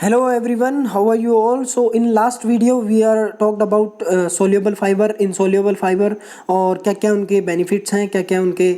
Hello everyone, how are you all? So in last video we are talked about soluble fiber, insoluble fiber और क्या क्या उनके benefits हैं, क्या क्या उनके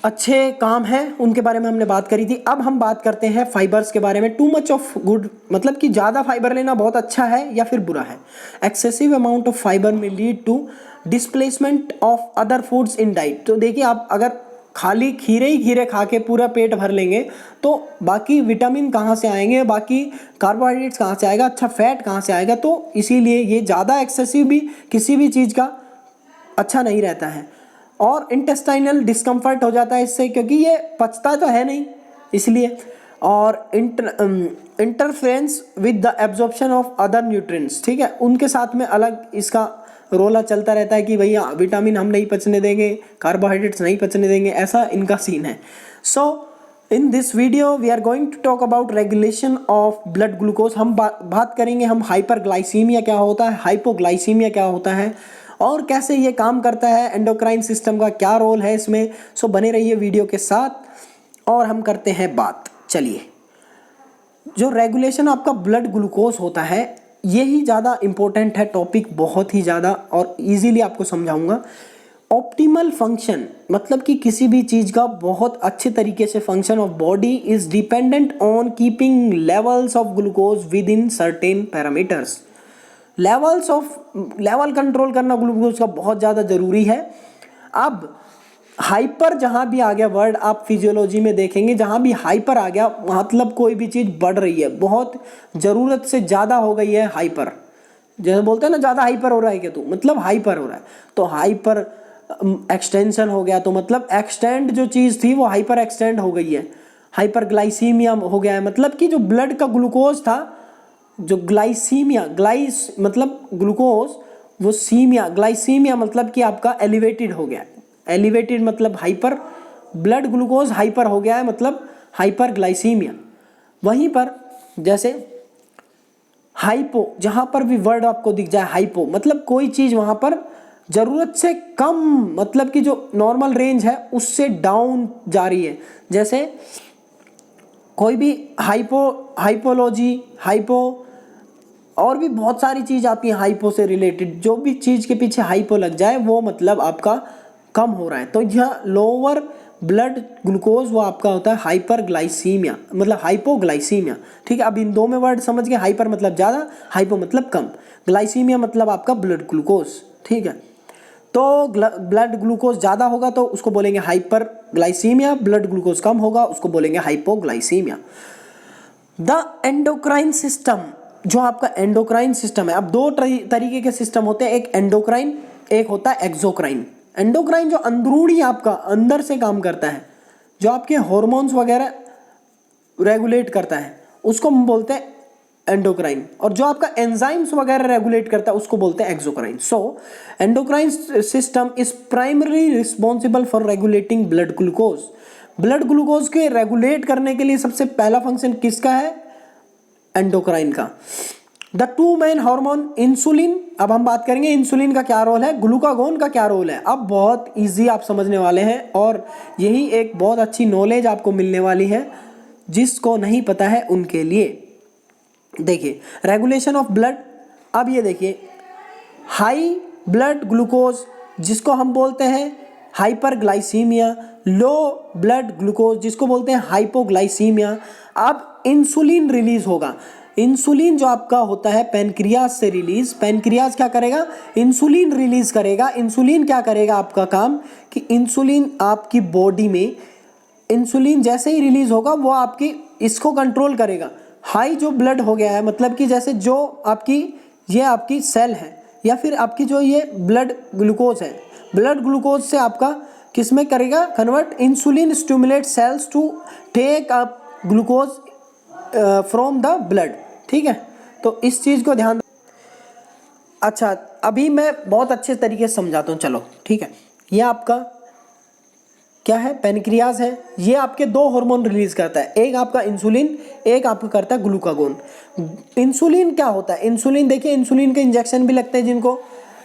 अच्छे काम हैं, उनके बारे में हमने बात करी थी। अब हम बात करते हैं फाइबर्स के बारे में। टू मच ऑफ गुड मतलब कि ज़्यादा फाइबर लेना बहुत अच्छा है या फिर बुरा है। Excessive amount of fibre may lead to displacement of other foods in diet. तो देखिए, आप अगर खाली खीरे ही खीरे खा के पूरा पेट भर लेंगे तो बाकी विटामिन कहाँ से आएंगे, बाकी कार्बोहाइड्रेट्स कहाँ से आएगा, अच्छा फैट कहाँ से आएगा। तो इसीलिए ये ज़्यादा एक्सेसिव भी किसी भी चीज़ का अच्छा नहीं रहता है और इंटेस्टाइनल डिस्कम्फर्ट हो जाता है इससे, क्योंकि ये पचता तो है नहीं इसलिए। और interference with the absorption of other nutrients, ठीक है, उनके साथ में अलग इसका रोला चलता रहता है कि भैया विटामिन हम नहीं पचने देंगे, कार्बोहाइड्रेट्स नहीं पचने देंगे, ऐसा इनका सीन है। So in this video we are going to talk about regulation of blood glucose. हम बात करेंगे हम हाइपरग्लाइसीमिया क्या होता है, हाइपोग्लाइसीमिया क्या होता है और कैसे ये काम करता है, एंडोक्राइन सिस्टम का क्या रोल है इसमें। सो बने रहिए वीडियो के साथ और हम करते हैं बात। चलिए, जो रेगुलेशन आपका ब्लड ग्लूकोज होता है यही ज़्यादा इम्पोर्टेंट है टॉपिक, बहुत ही ज़्यादा, और इजीली आपको समझाऊंगा। ऑप्टिमल फंक्शन मतलब कि किसी भी चीज़ का बहुत अच्छे तरीके से function of body is dependent on keeping levels of glucose with in certain parameters. Level control करना ग्लूकोज का बहुत ज़्यादा ज़रूरी है। अब हाइपर जहाँ भी आ गया वर्ड, आप फिजियोलॉजी में देखेंगे जहाँ भी हाइपर आ गया मतलब कोई भी चीज़ बढ़ रही है, बहुत ज़रूरत से ज़्यादा हो गई है हाइपर। जैसे बोलते हैं ना, ज़्यादा हाइपर हो रहा है क्या तू, मतलब हाइपर हो रहा है। तो हाइपर एक्सटेंशन हो गया तो मतलब एक्सटेंड जो चीज़ थी वो हाइपर एक्सटेंड हो गई है। हाइपर ग्लाइसीमिया हो गया है मतलब कि जो ब्लड का ग्लूकोज था, जो ग्लाइसीमिया, ग्लाइस मतलब ग्लूकोज, वो सीमिया, ग्लाइसीमिया मतलब कि आपका एलिवेटेड हो गया है। एलिवेटेड मतलब हाइपर, ब्लड ग्लूकोज हाइपर हो गया है मतलब हाइपर ग्लाइसीमिया। वहीं पर जैसे हाइपो, जहाँ पर भी वर्ड आपको दिख जाए हाइपो मतलब कोई चीज़ वहाँ पर ज़रूरत से कम, मतलब कि जो नॉर्मल रेंज है उससे डाउन जा रही है। जैसे कोई भी हाइपोलॉजी, हाइपो और भी बहुत सारी चीज़ आती है हाइपो से रिलेटेड, जो भी चीज़ के पीछे हाइपो लग जाए वो मतलब आपका कम हो रहा है। तो यह लोअर ब्लड ग्लूकोज वो आपका होता है हाइपर ग्लाइसीमिया मतलब हाइपोग्लाइसीमिया। ठीक है, अब इन दो में वर्ड समझ गए, हाइपर मतलब ज़्यादा, हाइपो मतलब कम, ग्लाइसीमिया मतलब आपका ब्लड ग्लूकोज। ठीक है, तो ब्लड ग्लूकोज ज़्यादा होगा तो उसको बोलेंगे हाइपर ग्लाइसीमिया, ब्लड ग्लूकोज कम होगा उसको बोलेंगे हाइपोग्लाइसीमिया। द एंडोक्राइन सिस्टम, जो आपका एंडोक्राइन सिस्टम है, अब दो तरीके के सिस्टम होते हैं, एक एंडोक्राइन, एक होता है एक्सोक्राइन। एंडोक्राइन जो अंदरूनी आपका अंदर से काम करता है, जो आपके हार्मोन्स वगैरह रेगुलेट करता है उसको हम बोलते हैं एंडोक्राइन, और जो आपका एंजाइम्स वगैरह रेगुलेट करता है उसको बोलते हैं exocrine. So endocrine system is primary responsible for regulating blood glucose. Blood glucose के रेगुलेट करने के लिए सबसे पहला फंक्शन किसका है? एंडोक्राइन का। The two main hormone insulin, अब हम बात करेंगे इंसुलिन का क्या रोल है, ग्लूकागोन का क्या रोल है। अब बहुत इजी आप समझने वाले हैं और यही एक बहुत अच्छी नॉलेज आपको मिलने वाली है जिसको नहीं पता है उनके लिए। देखिए, रेगुलेशन ऑफ ब्लड, अब ये देखिए, हाई ब्लड ग्लूकोज जिसको हम बोलते हैं हाइपरग्लाइसीमिया, लो ब्लड ग्लूकोज जिसको बोलते हैं हाइपोग्लाइसीमिया। अब इंसुलिन रिलीज होगा, इंसुलिन जो आपका होता है पैनक्रियाज से रिलीज, पैनक्रियाज क्या करेगा? इंसुलिन रिलीज करेगा। इंसुलिन क्या करेगा आपका काम कि इंसुलिन आपकी बॉडी में, इंसुलिन जैसे ही रिलीज होगा वो आपकी इसको कंट्रोल करेगा। हाई जो ब्लड हो गया है मतलब कि जैसे जो आपकी ये आपकी सेल है या फिर आपकी जो ये ब्लड ग्लूकोज है, ब्लड ग्लूकोज से आपका किस में करेगा convert? Insulin stimulate cells to take up glucose from the blood. ठीक है, तो इस चीज़ को ध्यान। अच्छा, अभी मैं बहुत अच्छे तरीके से समझाता हूँ, चलो ठीक है। ये आपका क्या है? पैनक्रियाज है, ये आपके दो हार्मोन रिलीज करता है, एक आपका इंसुलिन, एक आपका करता है ग्लूकागोन। इंसुलिन क्या होता है? इंसुलिन देखिए, इंसुलिन के इंजेक्शन भी लगते हैं जिनको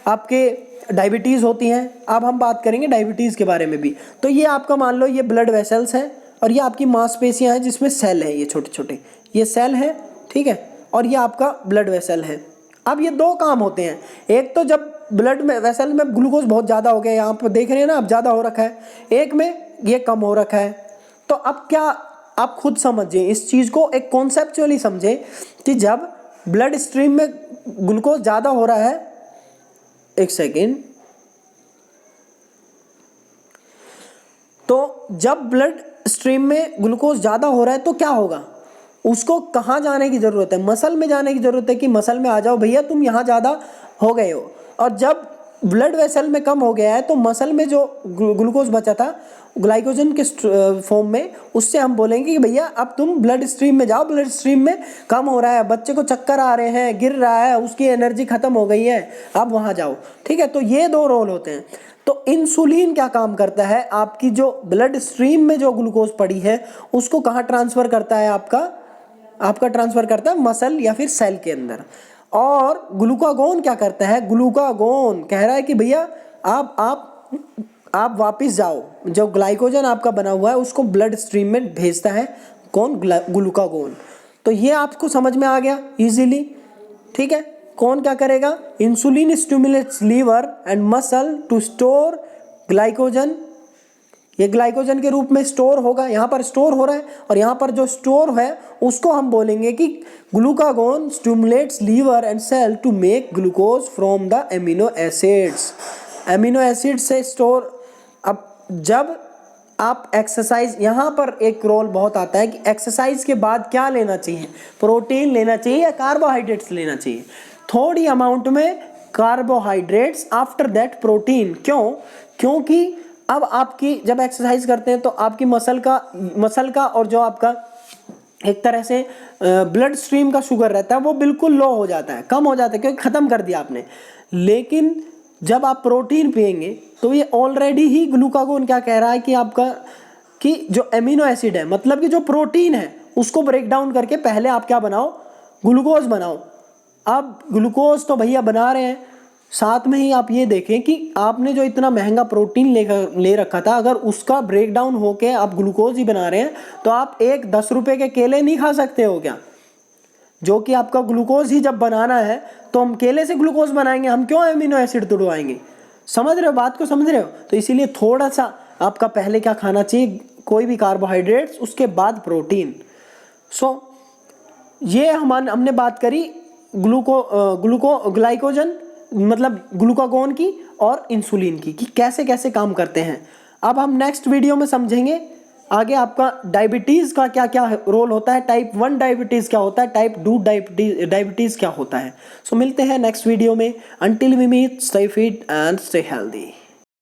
आपके डायबिटीज़ होती हैं। अब हम बात करेंगे डायबिटीज़ के बारे में भी। तो ये आपका मान लो ये ब्लड वेसल्स है और ये आपकी मांसपेशियां हैं जिसमें सेल है, ये छोटे छोटे ये सेल है। ठीक है, और ये आपका ब्लड वेसल है। अब ये दो काम होते हैं, एक तो जब ब्लड में वेसल में ग्लूकोज बहुत ज़्यादा हो गया, यहाँ पर देख रहे हैं ना, अब ज़्यादा हो रखा है, एक में ये कम हो रखा है। तो अब क्या, आप खुद समझिए इस चीज़ को, एक कॉन्सेप्चुअली समझे कि जब ब्लड स्ट्रीम में ग्लूकोज ज़्यादा हो रहा है, एक सेकेंड, तो जब ब्लड स्ट्रीम में ग्लूकोज ज़्यादा हो रहा है तो क्या होगा, उसको कहाँ जाने की ज़रूरत है, मसल में जाने की ज़रूरत है कि मसल में आ जाओ भैया तुम यहाँ ज़्यादा हो गए हो। और जब ब्लड वेसल में कम हो गया है तो मसल में जो ग्लूकोज बचा था ग्लाइकोजन के फॉर्म में, उससे हम बोलेंगे कि भैया अब तुम ब्लड स्ट्रीम में जाओ, ब्लड स्ट्रीम में कम हो रहा है, बच्चे को चक्कर आ रहे हैं, गिर रहा है, उसकी एनर्जी खत्म हो गई है, अब वहाँ जाओ। ठीक है, तो ये दो रोल होते हैं। तो इंसुलिन क्या काम करता है, आपकी जो ब्लड स्ट्रीम में जो ग्लूकोज पड़ी है उसको कहाँ ट्रांसफ़र करता है, आपका ट्रांसफ़र करता है मसल या फिर सेल के अंदर। और ग्लूकागोन क्या करता है, ग्लूकागोन कह रहा है कि भैया आप वापस जाओ, जो ग्लाइकोजन आपका बना हुआ है उसको ब्लड स्ट्रीम में भेजता है कौन, ग्लूकागोन। तो ये आपको समझ में आ गया इजीली। ठीक है, कौन क्या करेगा, insulin stimulates liver and muscle to store glycogen, ये ग्लाइकोजन के रूप में स्टोर होगा, यहाँ पर स्टोर हो रहा है, और यहाँ पर जो स्टोर है उसको हम बोलेंगे कि glucagon stimulates liver and cell to make glucose from the amino acids. Amino acid से स्टोर। अब जब आप एक्सरसाइज, यहाँ पर एक रोल बहुत आता है कि एक्सरसाइज के बाद क्या लेना चाहिए, प्रोटीन लेना चाहिए या कार्बोहाइड्रेट्स लेना चाहिए, थोड़ी अमाउंट में कार्बोहाइड्रेट्स, आफ्टर दैट प्रोटीन। क्योंकि अब आपकी जब एक्सरसाइज करते हैं तो आपकी मसल का और जो आपका एक तरह से ब्लड स्ट्रीम का शुगर रहता है वो बिल्कुल लो हो जाता है, कम हो जाता है, क्योंकि ख़त्म कर दिया आपने। लेकिन जब आप प्रोटीन पिएंगे तो ये ऑलरेडी ही ग्लूकागोन क्या कह रहा है कि आपका, कि जो एमिनो एसिड है, मतलब कि जो प्रोटीन है उसको ब्रेक डाउन करके पहले आप क्या बनाओ, ग्लूकोज बनाओ। अब ग्लूकोज तो भैया बना रहे हैं, साथ में ही आप ये देखें कि आपने जो इतना महंगा प्रोटीन ले रखा था, अगर उसका ब्रेक डाउन होके आप ग्लूकोज ही बना रहे हैं तो आप एक 10 रुपए के केले नहीं खा सकते हो क्या, जो कि आपका ग्लूकोज ही जब बनाना है तो हम केले से ग्लूकोज बनाएंगे, हम क्यों एमिनो एसिड तुड़वाएंगे। समझ रहे हो बात को, समझ रहे हो। तो इसीलिए थोड़ा सा आपका पहले क्या खाना चाहिए, कोई भी कार्बोहाइड्रेट्स, उसके बाद प्रोटीन। ये हमने बात करी ग्लाइकोजन मतलब ग्लूकागोन की और इंसुलिन की, कि कैसे कैसे काम करते हैं। अब हम नेक्स्ट वीडियो में समझेंगे आगे आपका डायबिटीज़ का क्या क्या रोल होता है, टाइप 1 डायबिटीज़ क्या होता है, टाइप 2 डायबिटीज़ क्या होता है। मिलते हैं नेक्स्ट वीडियो में। Until we meet, stay fit and stay healthy.